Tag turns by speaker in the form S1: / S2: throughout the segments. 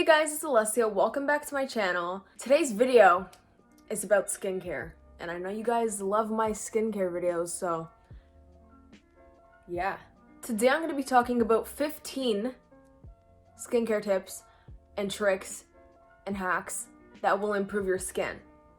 S1: guys, it's Alessia. Welcome back to my channel. Today's video is about skincare, and I know you guys love my skincare videos, so yeah. Today I'm going to be talking about 15 skincare tips and tricks and hacks that will improve your skin.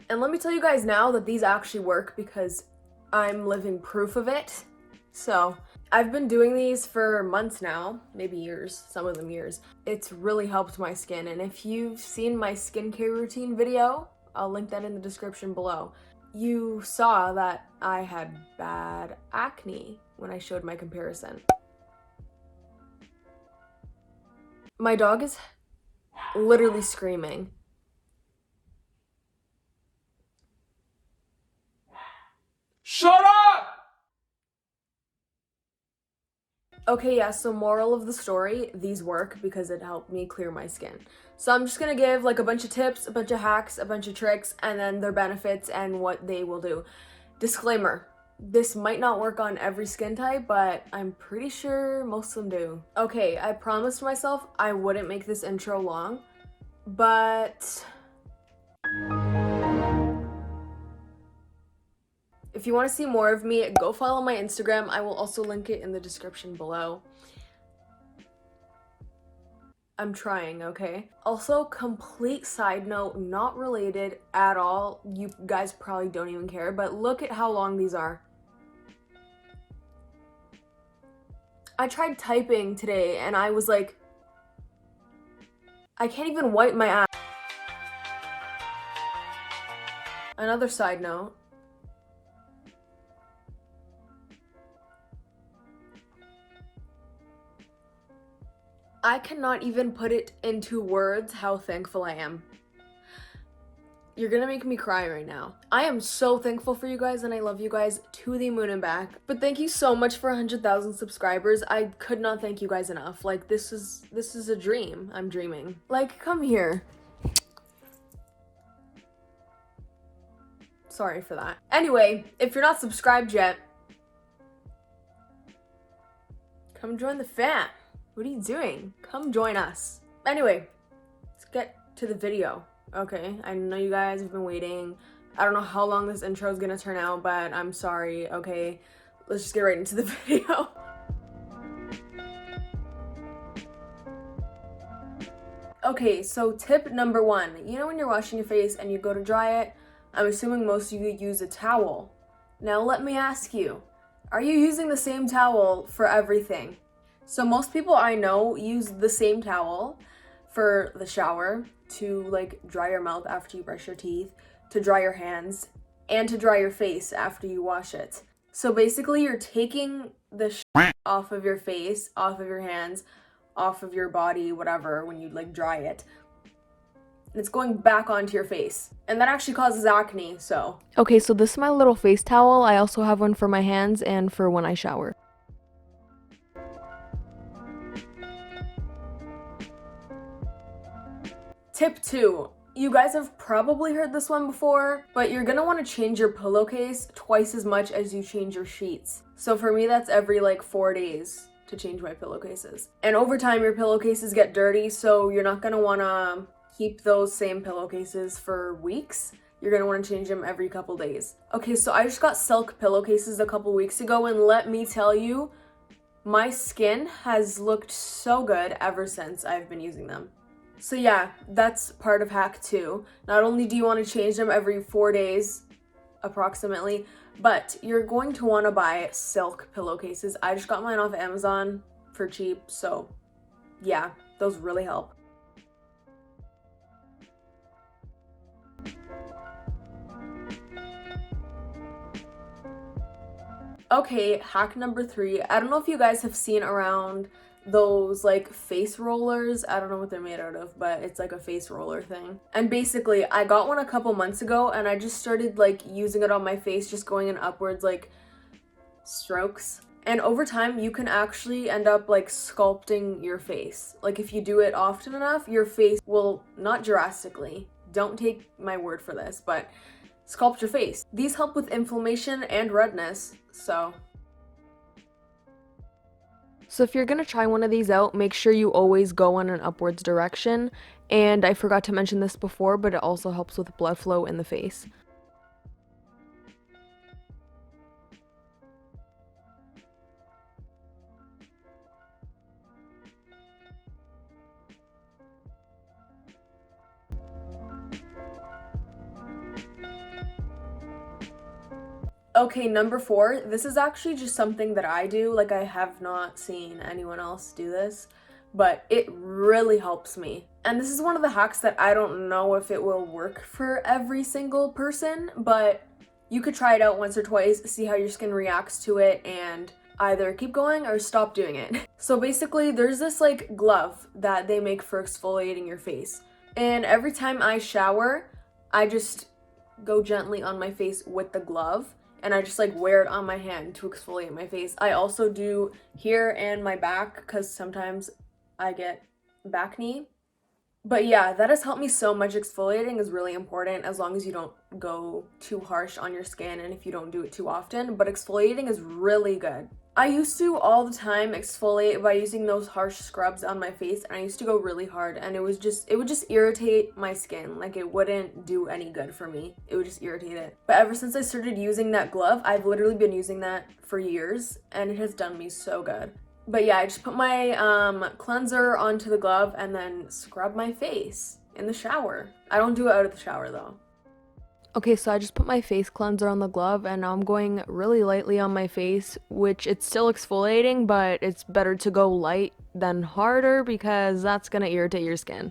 S1: And let me tell you guys now that these actually work because I'm living proof of it. So I've been doing these for months now, maybe years, some of them years. It's really helped my skin, and if you've seen my skincare routine video, I'll link that in the description below. You saw that I had bad acne when I showed my comparison. My dog is literally screaming.
S2: Shut up!
S1: Okay, yeah, so moral of the story, these work because it helped me clear my skin. So I'm just gonna give like a bunch of tips, a bunch of hacks, a bunch of tricks, and then their benefits and what they will do. Disclaimer, this might not work on every skin type, but I'm pretty sure most of them do. Okay, I promised myself I wouldn't make this intro long, but if you want to see more of me, go follow my Instagram. I will also link it in the description below. I'm trying, okay? Also, complete side note, not related at all. You guys probably don't even care, but look at how long these are. I tried typing today and I was like, I can't even wipe my ass. Another side note. I cannot even put it into words how thankful I am. You're gonna make me cry right now. I am so thankful for you guys and I love you guys to the moon and back. But thank you so much for 100,000 subscribers. I could not thank you guys enough. Like, this is a dream. I'm dreaming. Like, come here. Sorry for that. Anyway, if you're not subscribed yet, come join the fam. What are you doing? Come join us. Anyway, let's get to the video. Okay, I know you guys have been waiting. I don't know how long this intro is gonna turn out, but I'm sorry, okay? Let's just get right into the video. Okay, so tip number one. You know when you're washing your face and you go to dry it? I'm assuming most of you use a towel. Now let me ask you, are you using the same towel for everything? So most people I know use the same towel for the shower, to like dry your mouth after you brush your teeth, to dry your hands, and to dry your face after you wash it. So basically you're taking the off of your face, off of your hands, off of your body, whatever, when you like dry it. And it's going back onto your face. And that actually causes acne, so. Okay, so this is my little face towel. I also have one for my hands and for when I shower. Tip 2. You guys have probably heard this one before, but you're gonna want to change your pillowcase twice as much as you change your sheets. So for me, that's every like 4 days to change my pillowcases. And over time, your pillowcases get dirty, so you're not gonna wanna keep those same pillowcases for weeks. You're gonna wanna change them every couple days. Okay, so I just got silk pillowcases a couple weeks ago, and let me tell you, my skin has looked so good ever since I've been using them. So yeah, that's part of hack 2. Not only do you want to change them every 4 days, approximately, but you're going to want to buy silk pillowcases. I just got mine off Amazon for cheap, so yeah, those really help. Okay, hack number 3. I don't know if you guys have seen around those like face rollers. I don't know what they're made out of, but it's like a face roller thing. And basically I got one a couple months ago and I just started like using it on my face, just going in upwards like strokes. And over time you can actually end up like sculpting your face. Like if you do it often enough, your face will, not drastically, don't take my word for this, but sculpt your face. These help with inflammation and redness, so So if you're going to try one of these out, make sure you always go in an upwards direction. And I forgot to mention this before, but it also helps with blood flow in the face. Okay, number 4, this is actually just something that I do. Like, I have not seen anyone else do this, but it really helps me. And this is one of the hacks that I don't know if it will work for every single person, but you could try it out once or twice, see how your skin reacts to it, and either keep going or stop doing it. So basically, there's this like glove that they make for exfoliating your face. And every time I shower, I just go gently on my face with the glove, and I just like wear it on my hand to exfoliate my face. I also do here and my back because sometimes I get back knee. But yeah, that has helped me so much. Exfoliating is really important as long as you don't go too harsh on your skin and if you don't do it too often, but exfoliating is really good. I used to all the time exfoliate by using those harsh scrubs on my face, and I used to go really hard, and it would just irritate my skin. Like, it wouldn't do any good for me. It would just irritate it. But ever since I started using that glove, I've literally been using that for years, and it has done me so good. But yeah, I just put my cleanser onto the glove and then scrub my face in the shower. I don't do it out of the shower though. Okay, so I just put my face cleanser on the glove, and now I'm going really lightly on my face, which it's still exfoliating, but it's better to go light than harder because that's gonna irritate your skin.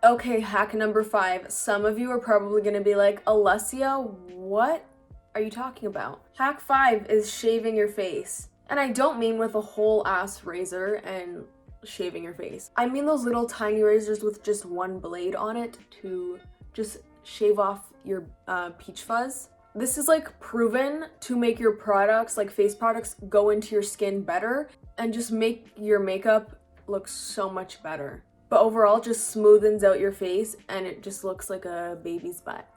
S1: Okay, hack number 5. Some of you are probably gonna be like, Alessia, what are you talking about? Hack 5 is shaving your face. And I don't mean with a whole ass razor and shaving your face. I mean those little tiny razors with just one blade on it to just shave off your peach fuzz. This is like proven to make your products, like face products, go into your skin better and just make your makeup look so much better. But overall, just smoothens out your face and it just looks like a baby's butt.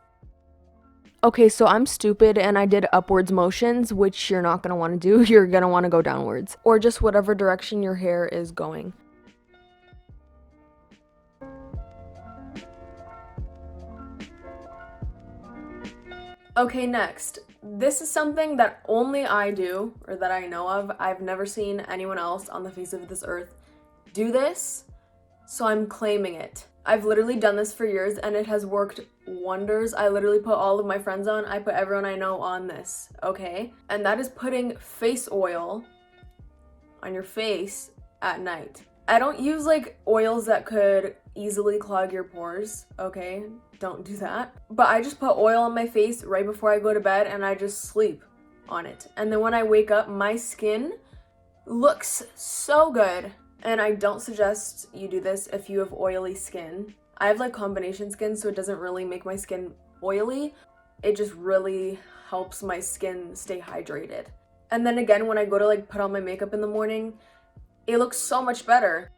S1: Okay, so I'm stupid and I did upwards motions, which you're not going to want to do. You're going to want to go downwards, or just whatever direction your hair is going. Okay, next. This is something that only I do, or that I know of. I've never seen anyone else on the face of this earth do this, so I'm claiming it. I've literally done this for years and it has worked wonders. I literally put all of my friends on. I put everyone I know on this, okay? And that is putting face oil on your face at night. I don't use like oils that could easily clog your pores, okay? Don't do that. But I just put oil on my face right before I go to bed and I just sleep on it. And then when I wake up, my skin looks so good. And I don't suggest you do this if you have oily skin. I have like combination skin, so it doesn't really make my skin oily. It just really helps my skin stay hydrated. And then again, when I go to like put on my makeup in the morning, it looks so much better.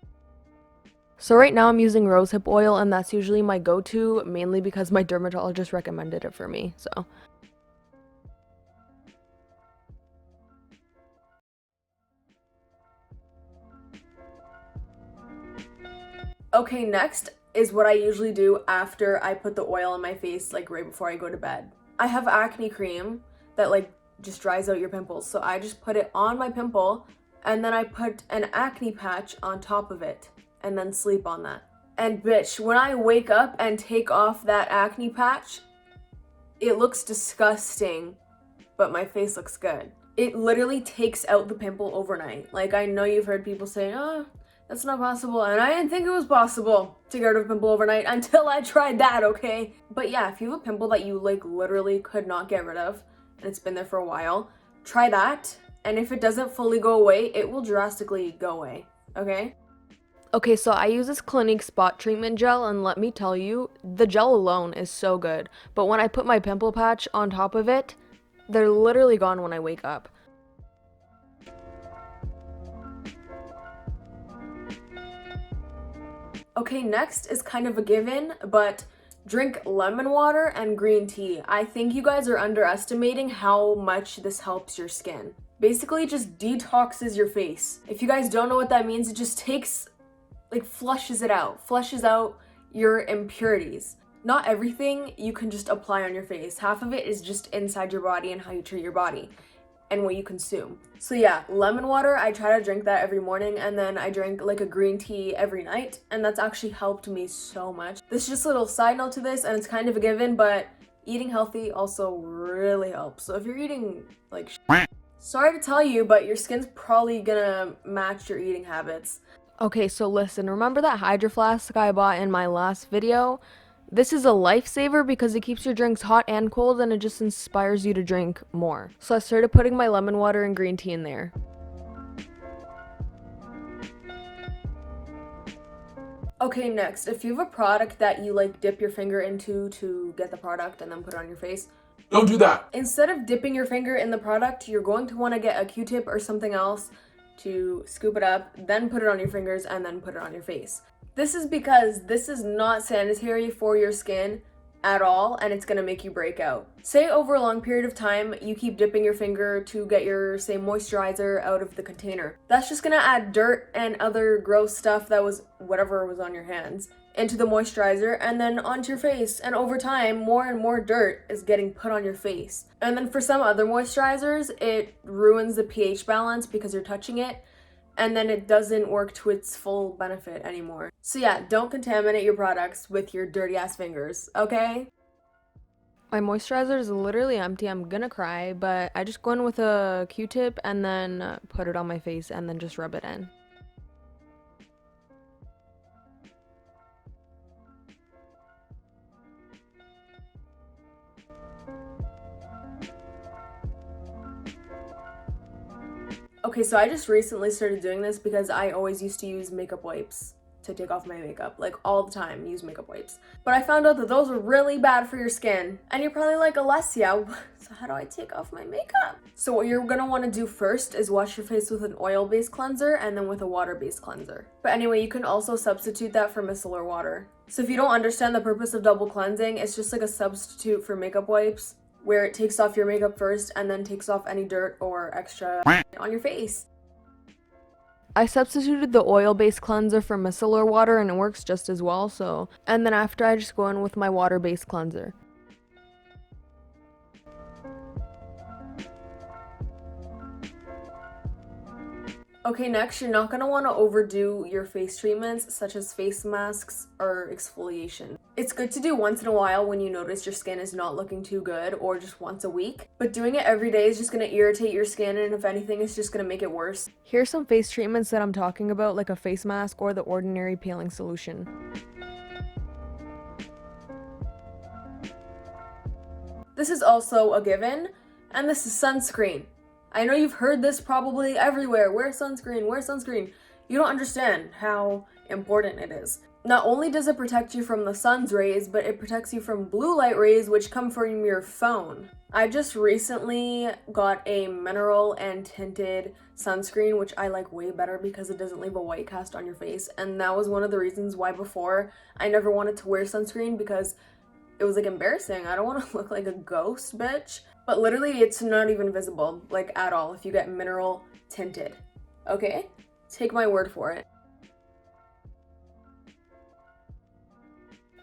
S1: So right now I'm using rosehip oil, and that's usually my go-to, mainly because my dermatologist recommended it for me, so. Okay, next is what I usually do after I put the oil on my face, like right before I go to bed. I have acne cream that like just dries out your pimples, so I just put it on my pimple and then I put an acne patch on top of it and then sleep on that. And bitch, when I wake up and take off that acne patch, it looks disgusting, but my face looks good. It literally takes out the pimple overnight. Like, I know you've heard people say, oh, that's not possible, and I didn't think it was possible to get rid of a pimple overnight until I tried that, okay? But yeah, if you have a pimple that you like literally could not get rid of, and it's been there for a while, try that, and if it doesn't fully go away, it will drastically go away, okay? Okay, so I use this Clinique spot treatment gel, and let me tell you, the gel alone is so good, but when I put my pimple patch on top of it, they're literally gone when I wake up. Okay, next is kind of a given, but Drink lemon water and green tea. I think you guys are underestimating how much this helps your skin. Basically, it just detoxes your face. If you guys don't know what that means, it just flushes out your impurities. Not everything you can just apply on your face. Half of it is just inside your body and how you treat your body and what you consume. So yeah, lemon water, I try to drink that every morning, and then I drink like a green tea every night, and that's actually helped me so much. This is just a little side note to this, and it's kind of a given, but eating healthy also really helps. So if you're eating like sorry to tell you, but your skin's probably gonna match your eating habits. Okay, so listen, remember that Hydro Flask I bought in my last video? This is a lifesaver because it keeps your drinks hot and cold, and it just inspires you to drink more. So I started putting my lemon water and green tea in there. Okay, next, if you have a product that you like dip your finger into to get the product and then put it on your face,
S2: Don't do that.
S1: instead of dipping your finger in the product, you're going to want to get a Q-tip or something else to scoop it up, then put it on your fingers, and then put it on your face. This is because this is not sanitary for your skin at all, and it's gonna make you break out. Say over a long period of time, you keep dipping your finger to get your, say, moisturizer out of the container. That's just gonna add dirt and other gross stuff that was whatever was on your hands into the moisturizer and then onto your face, and over time more and more dirt is getting put on your face. And then for some other moisturizers, it ruins the pH balance because you're touching it, and then it doesn't work to its full benefit anymore. So yeah, don't contaminate your products with your dirty ass fingers, okay? My moisturizer is literally empty. I'm gonna cry, but I just go in with a Q-tip and then put it on my face and then just rub it in. Okay, so I just recently started doing this because I always used to use makeup wipes to take off my makeup, like all the time, use makeup wipes. But I found out that those are really bad for your skin. And you're probably like, Alessia, so how do I take off my makeup? So what you're gonna wanna do first is wash your face with an oil-based cleanser and then with a water-based cleanser. But anyway, you can also substitute that for micellar water. So if you don't understand the purpose of double cleansing, it's just like a substitute for makeup wipes, where it takes off your makeup first and then takes off any dirt or extra on your face. I substituted the oil-based cleanser for micellar water and it works just as well, so. And then after I just go in with my water-based cleanser. Okay, next, you're not gonna wanna overdo your face treatments, such as face masks or exfoliation. It's good to do once in a while when you notice your skin is not looking too good, or just once a week. But doing it every day is just gonna irritate your skin, and if anything, it's just gonna make it worse. Here's some face treatments that I'm talking about, like a face mask or the ordinary peeling solution. This is also a given, and this is sunscreen. I know you've heard this probably everywhere. Wear sunscreen, wear sunscreen. You don't understand how important it is. Not only does it protect you from the sun's rays, but it protects you from blue light rays, which come from your phone. I just recently got a mineral and tinted sunscreen, which I like way better because it doesn't leave a white cast on your face. And that was one of the reasons why before I never wanted to wear sunscreen, because it was like embarrassing. I don't want to look like a ghost, bitch. But literally, it's not even visible, like at all, if you get mineral tinted. Okay? Take my word for it.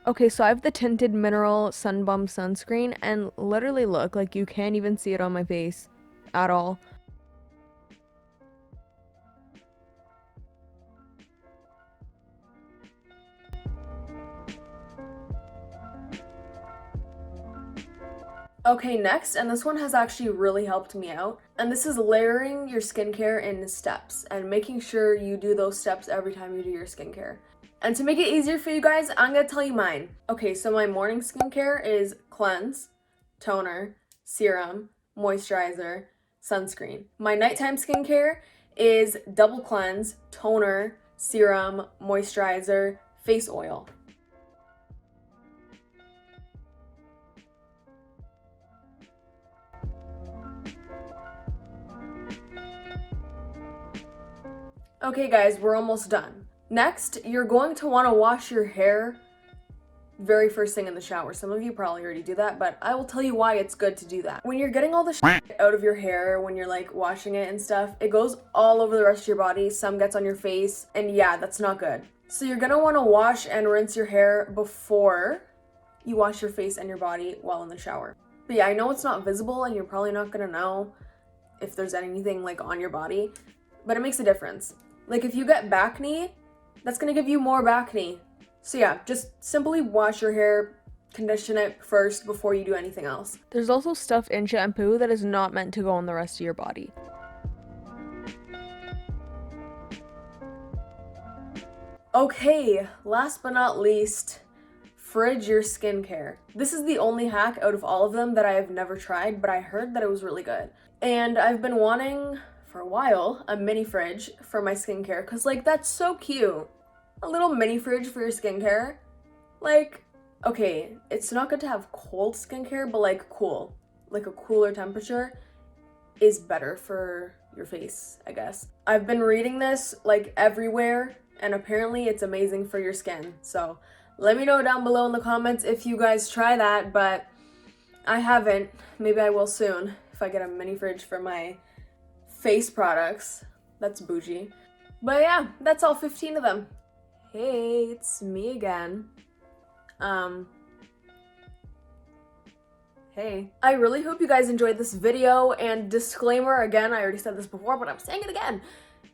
S1: Okay, so I have the tinted mineral sun bump sunscreen, and literally look, like you can't even see it on my face at all. Okay, next, and this one has actually really helped me out, and this is layering your skincare in steps and making sure you do those steps every time you do your skincare. And to make it easier for you guys, I'm gonna tell you mine. Okay, so my morning skincare is cleanse, toner, serum, moisturizer, sunscreen. My nighttime skincare is double cleanse, toner, serum, moisturizer, face oil. Okay guys, we're almost done. Next, you're going to want to wash your hair very first thing in the shower. Some of you probably already do that, but I will tell you why it's good to do that. When you're getting all the shit out of your hair, when you're like washing it and stuff, it goes all over the rest of your body. Some gets on your face, and yeah, that's not good. So you're gonna wanna wash and rinse your hair before you wash your face and your body while in the shower. But yeah, I know it's not visible and you're probably not gonna know if there's anything like on your body, but it makes a difference. Like if you get acne, that's gonna give you more acne. So yeah, just simply wash your hair, condition it first before you do anything else. There's also stuff in shampoo that is not meant to go on the rest of your body. Okay, last but not least, fridge your skincare. This is the only hack out of all of them that I have never tried, but I heard that it was really good. And I've been wanting for a while a mini fridge for my skincare because like that's so cute. A little mini fridge for your skincare. Like, okay, it's not good to have cold skincare, but like cool. Like a cooler temperature is better for your face, I guess. I've been reading this like everywhere and apparently it's amazing for your skin. So let me know down below in the comments if you guys try that, but I haven't. Maybe I will soon if I get a mini fridge for my face products. That's bougie. But yeah, that's all 15 of them. Hey, it's me again. Hey. I really hope you guys enjoyed this video, and disclaimer again, I already said this before, but I'm saying it again.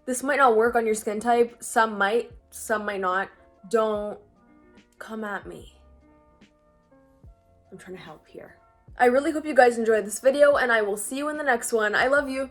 S1: This might not work on your skin type. Some might not. Don't come at me. I'm trying to help here. I really hope you guys enjoyed this video, and I will see you in the next one. I love you.